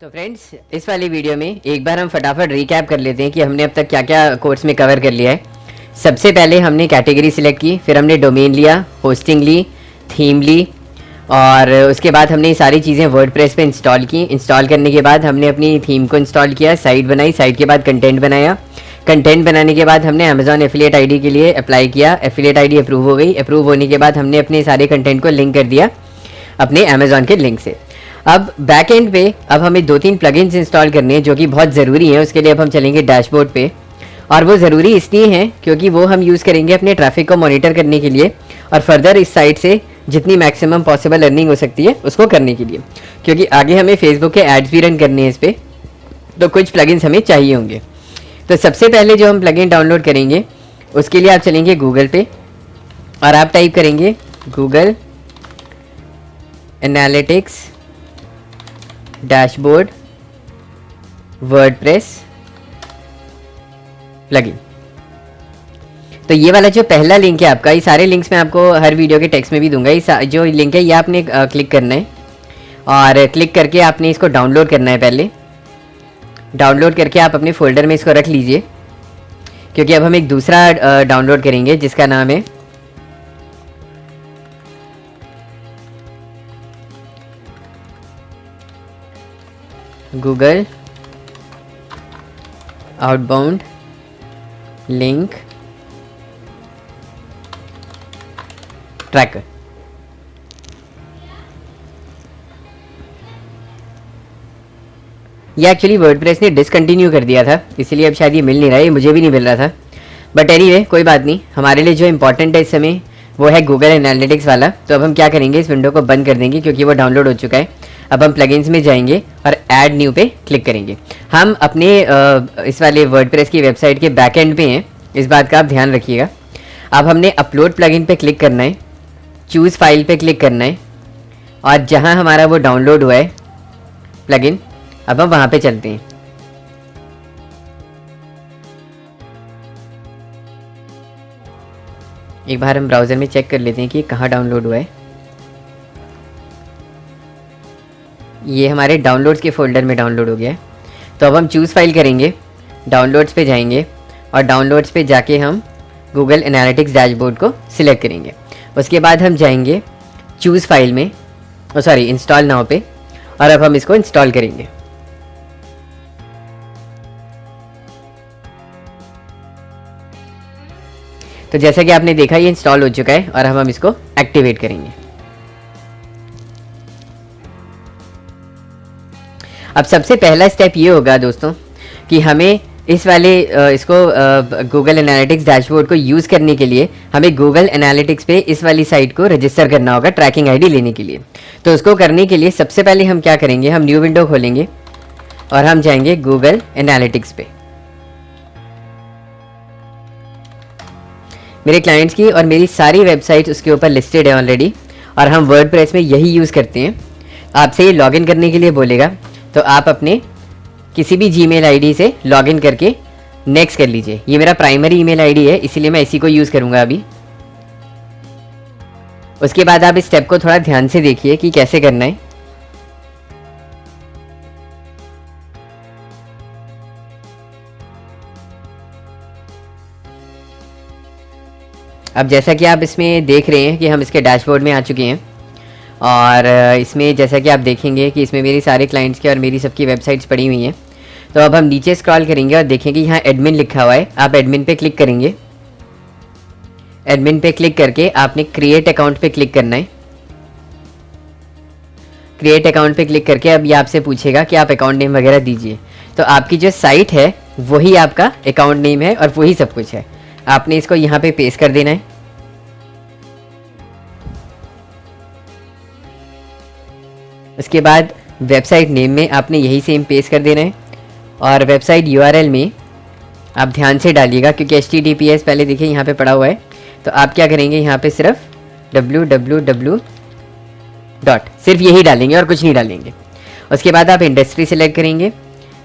तो फ्रेंड्स, इस वाली वीडियो में एक बार हम फटाफट रिकैप कर लेते हैं कि हमने अब तक क्या क्या कोर्स में कवर कर लिया है। सबसे पहले हमने कैटेगरी सिलेक्ट की, फिर हमने डोमेन लिया, होस्टिंग ली, थीम ली, और उसके बाद हमने ये सारी चीज़ें वर्डप्रेस पे इंस्टॉल की। इंस्टॉल करने के बाद हमने अपनी थीम को इंस्टॉल किया, साइट बनाई, साइट के बाद कंटेंट बनाया। कंटेंट बनाने के बाद हमने अमेजॉन एफिलिएट आईडी के लिए अप्लाई किया, एफिलिएट आईडी अप्रूव हो गई। अप्रूव होने के बाद हमने अपने सारे कंटेंट को लिंक कर दिया अपने अमेजॉन के लिंक से। अब बैक एंड पे अब हमें 2-3 प्लगइन्स इंस्टॉल करने हैं जो कि बहुत ज़रूरी हैं। उसके लिए अब हम चलेंगे डैशबोर्ड पे, और वो ज़रूरी इसलिए हैं क्योंकि वो हम यूज़ करेंगे अपने ट्रैफिक को मॉनिटर करने के लिए और फर्दर इस साइट से जितनी मैक्सिमम पॉसिबल अर्निंग हो सकती है उसको करने के लिए, क्योंकि आगे हमें फेसबुक के एड्स भी रन करने हैं इस पर, तो कुछ प्लगइन्स हमें चाहिए होंगे। तो सबसे पहले जो हम प्लगइन डाउनलोड करेंगे उसके लिए आप चलेंगे गूगल पे और आप टाइप करेंगे Google analytics dashboard WordPress plugin. तो ये वाला जो पहला लिंक है आपका, ये सारे लिंक्स मैं आपको हर वीडियो के टेक्स्ट में भी दूंगा। ये जो लिंक है ये आपने क्लिक करना है और क्लिक करके आपने इसको डाउनलोड करना है। पहले डाउनलोड करके आप अपने फोल्डर में इसको रख लीजिए, क्योंकि अब हम एक दूसरा डाउनलोड करेंगे जिसका नाम है गूगल आउटबाउंड लिंक ट्रैकर। ये एक्चुअली वर्डप्रेस ने डिसकंटिन्यू कर दिया था, इसीलिए अब शायद ये मिल नहीं रहा है। ये मुझे भी नहीं मिल रहा था, बट एनीवे कोई बात नहीं। हमारे लिए जो इंपॉर्टेंट है इस समय वो है गूगल एनालिटिक्स वाला। तो अब हम क्या करेंगे, इस विंडो को बंद कर देंगे क्योंकि वो डाउनलोड हो चुका है। अब हम प्लगइन्स में जाएंगे और ऐड न्यू पे क्लिक करेंगे। हम अपने इस वाले वर्डप्रेस की वेबसाइट के बैक एंड पे हैं, इस बात का आप ध्यान रखिएगा। अब हमने अपलोड प्लगइन पे क्लिक करना है, चूज़ फाइल पे क्लिक करना है, और जहां हमारा वो डाउनलोड हुआ है प्लगइन, अब हम वहां पे चलते हैं। एक बार हम ब्राउज़र में चेक कर लेते हैं कि कहाँ डाउनलोड हुआ है। ये हमारे डाउनलोड्स के फोल्डर में डाउनलोड हो गया है। तो अब हम चूज़ फाइल करेंगे, डाउनलोड्स पे जाएंगे और डाउनलोड्स पे जाके हम गूगल एनालिटिक्स डैशबोर्ड को सिलेक्ट करेंगे। उसके बाद हम जाएंगे चूज़ फाइल में, इंस्टॉल नाउ पे, और अब हम इसको इंस्टॉल करेंगे। तो जैसा कि आपने देखा ये इंस्टॉल हो चुका है और हम इसको एक्टिवेट करेंगे। अब सबसे पहला स्टेप ये होगा दोस्तों कि हमें इस वाले इसको गूगल एनालिटिक्स डैशबोर्ड को यूज़ करने के लिए हमें गूगल एनालिटिक्स पे इस वाली साइट को रजिस्टर करना होगा ट्रैकिंग आईडी लेने के लिए। तो उसको करने के लिए सबसे पहले हम क्या करेंगे, हम न्यू विंडो खोलेंगे और हम जाएंगे गूगल एनालिटिक्स पे। मेरे क्लाइंट्स की और मेरी सारी वेबसाइट उसके ऊपर लिस्टेड है ऑलरेडी, और हम वर्डप्रेस में यही यूज़ करते हैं। आपसे ये लॉगिन करने के लिए बोलेगा, तो आप अपने किसी भी जीमेल आईडी से लॉगिन करके नेक्स्ट कर लीजिए। ये मेरा प्राइमरी ईमेल आईडी है, इसीलिए मैं इसी को यूज़ करूँगा अभी। उसके बाद आप इस स्टेप को थोड़ा ध्यान से देखिए कि कैसे करना है। अब जैसा कि आप इसमें देख रहे हैं कि हम इसके डैशबोर्ड में आ चुके हैं, और इसमें जैसा कि आप देखेंगे कि इसमें मेरी सारे क्लाइंट्स के और मेरी सबकी वेबसाइट्स पड़ी हुई हैं। तो अब हम नीचे स्क्रॉल करेंगे और देखेंगे यहाँ एडमिन लिखा हुआ है। आप एडमिन पे क्लिक करेंगे। एडमिन पे क्लिक करके आपने क्रिएट अकाउंट पे क्लिक करना है। क्रिएट अकाउंट पे क्लिक करके अब ये आपसे पूछेगा कि आप अकाउंट नेम वगैरह दीजिए। तो आपकी जो साइट है वही आपका अकाउंट नेम है और वही सब कुछ है। आपने इसको यहाँ पे पेस्ट कर देना है। उसके बाद वेबसाइट नेम में आपने यही सेम पेस्ट कर देना है, और वेबसाइट यूआरएल में आप ध्यान से डालिएगा क्योंकि HTTPS पहले देखिए यहाँ पे पड़ा हुआ है। तो आप क्या करेंगे, यहाँ पे सिर्फ www सिर्फ यही डालेंगे और कुछ नहीं डालेंगे। उसके बाद आप इंडस्ट्री सेलेक्ट करेंगे।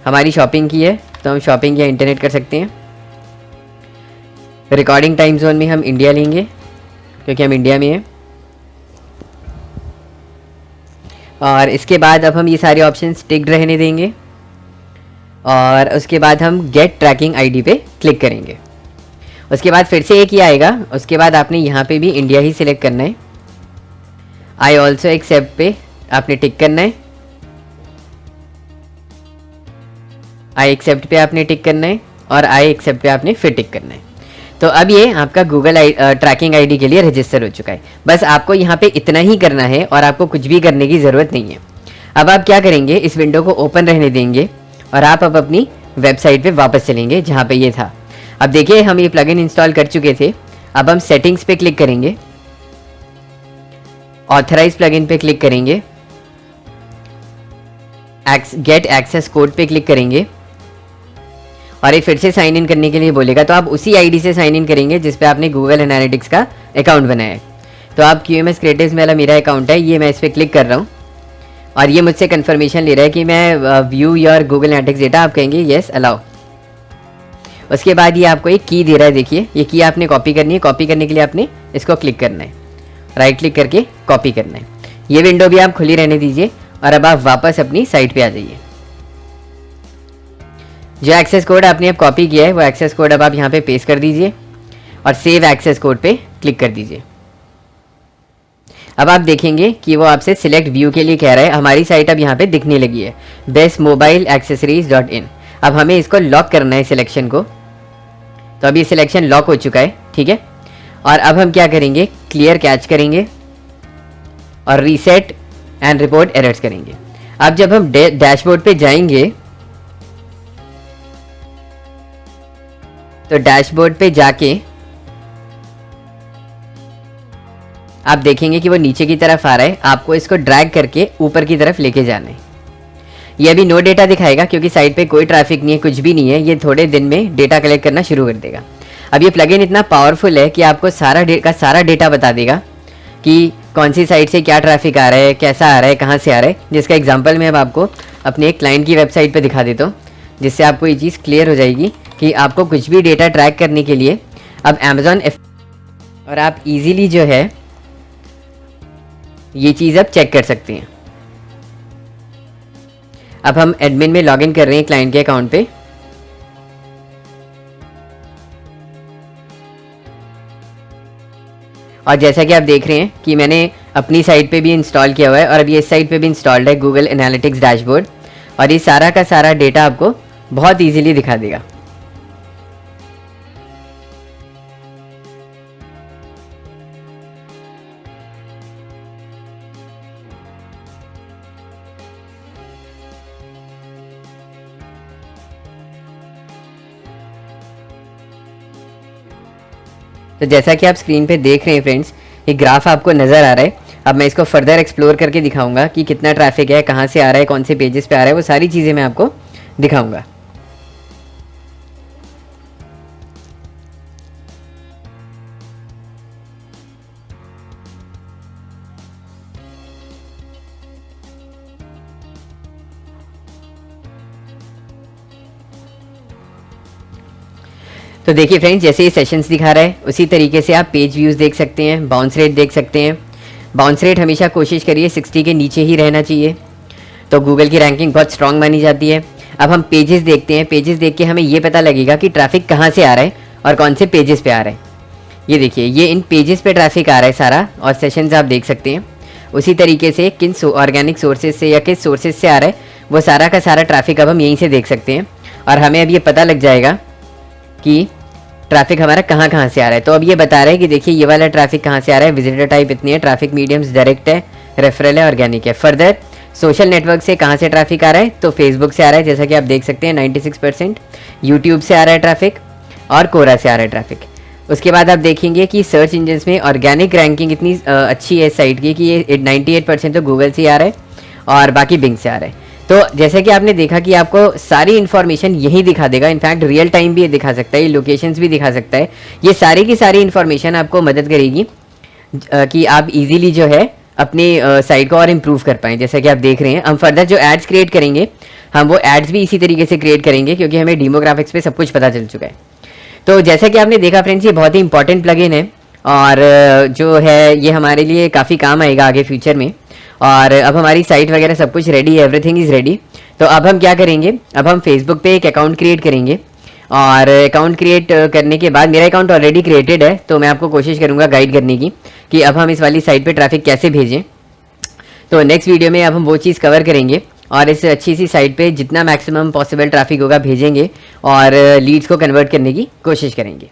हमारी शॉपिंग की है तो हम शॉपिंग या इंटरनेट कर सकते हैं। रिकॉर्डिंग टाइम जोन में हम इंडिया लेंगे क्योंकि हम इंडिया में हैं। और इसके बाद अब हम ये सारे ऑप्शंस टिक्ड रहने देंगे और उसके बाद हम गेट ट्रैकिंग आईडी पे क्लिक करेंगे। उसके बाद फिर से एक ही आएगा, उसके बाद आपने यहाँ पे भी इंडिया ही सिलेक्ट करना है। आई ऑल्सो एक्सेप्ट पे आपने टिक करना है, आई एक्सेप्ट पे आपने टिक करना है और आई एक्सेप्ट पे आपने फिर टिक करना है। तो अब ये आपका गूगल ट्रैकिंग आईडी के लिए रजिस्टर हो चुका है। बस आपको यहाँ पे इतना ही करना है और आपको कुछ भी करने की ज़रूरत नहीं है। अब आप क्या करेंगे, इस विंडो को ओपन रहने देंगे और आप अब अपनी वेबसाइट पे वापस चलेंगे जहाँ पे ये था। अब देखिए हम ये प्लगइन इंस्टॉल कर चुके थे। अब हम सेटिंग्स पे क्लिक करेंगे, ऑथराइज प्लगइन पे क्लिक करेंगे, गेट एक्सेस कोड पे क्लिक करेंगे और ये फिर से साइन इन करने के लिए बोलेगा। तो आप उसी आईडी से साइन इन करेंगे जिस पे आपने गूगल एनालिटिक्स का अकाउंट बनाया है। तो आप QMS क्रिएटिव्स वाला मेरा अकाउंट है, ये मैं इस पर क्लिक कर रहा हूँ और ये मुझसे कंफर्मेशन ले रहा है कि मैं view your Google analytics data. आप कहेंगे येस अलाउ। उसके बाद ये आपको एक की दे रहा है, देखिए ये की आपने कॉपी करनी है। कॉपी करने के लिए आपने इसको क्लिक करना है, राइट क्लिक करके कॉपी करना है। ये विंडो भी आप खुली रहने दीजिए और अब आप वापस अपनी साइट पे आ जाइए। जो एक्सेस कोड आपने अब कॉपी किया है वो एक्सेस कोड अब आप यहाँ पे पेस्ट कर दीजिए और सेव एक्सेस कोड पे क्लिक कर दीजिए। अब आप देखेंगे कि वो आपसे सिलेक्ट व्यू के लिए कह रहा है। हमारी साइट अब यहाँ पे दिखने लगी है, bestmobileaccessories.in। अब हमें इसको लॉक करना है सिलेक्शन को। तो अब ये सिलेक्शन लॉक हो चुका है, ठीक है। और अब हम क्या करेंगे, क्लियर कैच करेंगे और रीसेट एंड रिपोर्ट एरर्स करेंगे। अब जब हम डैशबोर्ड पे जाएंगे तो डैशबोर्ड पे जाके आप देखेंगे कि वो नीचे की तरफ आ रहा है। आपको इसको ड्रैग करके ऊपर की तरफ लेके जाना है। ये अभी नो डेटा दिखाएगा क्योंकि साइट पे कोई ट्रैफिक नहीं है, कुछ भी नहीं है। ये थोड़े दिन में डेटा कलेक्ट करना शुरू कर देगा। अब ये प्लगइन इतना पावरफुल है कि आपको सारा डेटा बता देगा कि कौन सी साइट से क्या ट्रैफिक आ रहा है, कैसा आ रहा है, कहाँ से आ रहा है। जिसका एग्जाम्पल मैं अब आपको अपने एक क्लाइंट की वेबसाइट पर दिखा देता हूँ, जिससे आपको ये चीज़ क्लियर हो जाएगी कि आपको कुछ भी डेटा ट्रैक करने के लिए अब अमेज़ॉन और आप इजीली जो है ये चीज़ अब चेक कर सकते हैं। अब हम एडमिन में लॉगिन कर रहे हैं क्लाइंट के अकाउंट पे। और जैसा कि आप देख रहे हैं कि मैंने अपनी साइट पे भी इंस्टॉल किया हुआ है और अभी इस साइट पे भी इंस्टॉल्ड है गूगल एनालिटिक्स डैशबोर्ड। और ये सारा का सारा डेटा आपको बहुत इजीली दिखा देगा। तो जैसा कि आप स्क्रीन पे देख रहे हैं फ्रेंड्स, ये ग्राफ आपको नज़र आ रहा है। अब मैं इसको फर्दर एक्सप्लोर करके दिखाऊंगा कि कितना ट्रैफिक है, कहाँ से आ रहा है, कौन से पेजेस पे आ रहा है, वो सारी चीज़ें मैं आपको दिखाऊंगा। तो देखिए फ्रेंड्स, जैसे ये सेशंस दिखा रहा है उसी तरीके से आप पेज व्यूज़ देख सकते हैं, बाउंस रेट देख सकते हैं। बाउंस रेट हमेशा कोशिश करिए 60 के नीचे ही रहना चाहिए, तो गूगल की रैंकिंग बहुत स्ट्रांग मानी जाती है। अब हम पेजेस देखते हैं। पेजेस देख के हमें ये पता लगेगा कि ट्रैफिक कहाँ से आ रहा है और कौन से पेजेस पे आ रहा है। ये देखिए, ये इन पेजेस पे ट्रैफिक आ रहा है सारा, और सेशंस आप देख सकते हैं। उसी तरीके से किन ऑर्गेनिक सोर्सेज से या किस सोर्सेज से आ रहा है वो सारा का सारा ट्रैफिक अब हम यहीं से देख सकते हैं और हमें अब ये पता लग जाएगा कि ट्रैफिक हमारा कहाँ कहाँ से आ रहा है। तो अब ये बता रहा है कि देखिए ये वाला ट्रैफिक कहाँ से आ रहा है, विजिटर टाइप इतनी है, ट्रैफिक मीडियम्स डायरेक्ट है, रेफरल है, ऑर्गेनिक है। फर्दर सोशल नेटवर्क से कहाँ से ट्रैफिक आ रहा है, तो फेसबुक से आ रहा है जैसा कि आप देख सकते हैं 96%, यूट्यूब से आ रहा है ट्रैफिक और कोरा से आ रहा है ट्रैफिक। उसके बाद आप देखेंगे कि सर्च इंजन्स में ऑर्गेनिक रैंकिंग इतनी अच्छी है इस साइट की कि ये 98% तो गूगल से आ रहा है और बाकी बिंग से आ रहा है। तो जैसे कि आपने देखा कि आपको सारी इन्फॉर्मेशन यही दिखा देगा, इनफैक्ट रियल टाइम भी ये दिखा सकता है, ये लोकेशंस भी दिखा सकता है। ये सारी की सारी इन्फॉर्मेशन आपको मदद करेगी कि आप इजीली जो है अपने साइट को और इम्प्रूव कर पाएँ। जैसा कि आप देख रहे हैं, हम फर्दर जो एड्स क्रिएट करेंगे हम वो एड्स भी इसी तरीके से क्रिएट करेंगे क्योंकि हमें डेमोग्राफिक्स पे सब कुछ पता चल चुका है। तो जैसा कि आपने देखा फ्रेंड्स, ये बहुत ही इंपॉर्टेंट प्लगइन है और जो है ये हमारे लिए काफ़ी काम आएगा आगे फ्यूचर में। और अब हमारी साइट वगैरह सब कुछ रेडी है, एवरीथिंग इज़ रेडी। तो अब हम क्या करेंगे, अब हम फेसबुक पे एक अकाउंट क्रिएट करेंगे और अकाउंट क्रिएट करने के बाद मेरा अकाउंट ऑलरेडी क्रिएटेड है, तो मैं आपको कोशिश करूँगा गाइड करने की कि अब हम इस वाली साइट पे ट्रैफिक कैसे भेजें। तो नेक्स्ट वीडियो में अब हम वो चीज़ कवर करेंगे और इस अच्छी सी साइट पे जितना मैक्सिमम पॉसिबल ट्रैफिक होगा भेजेंगे और लीड्स को कन्वर्ट करने की कोशिश करेंगे।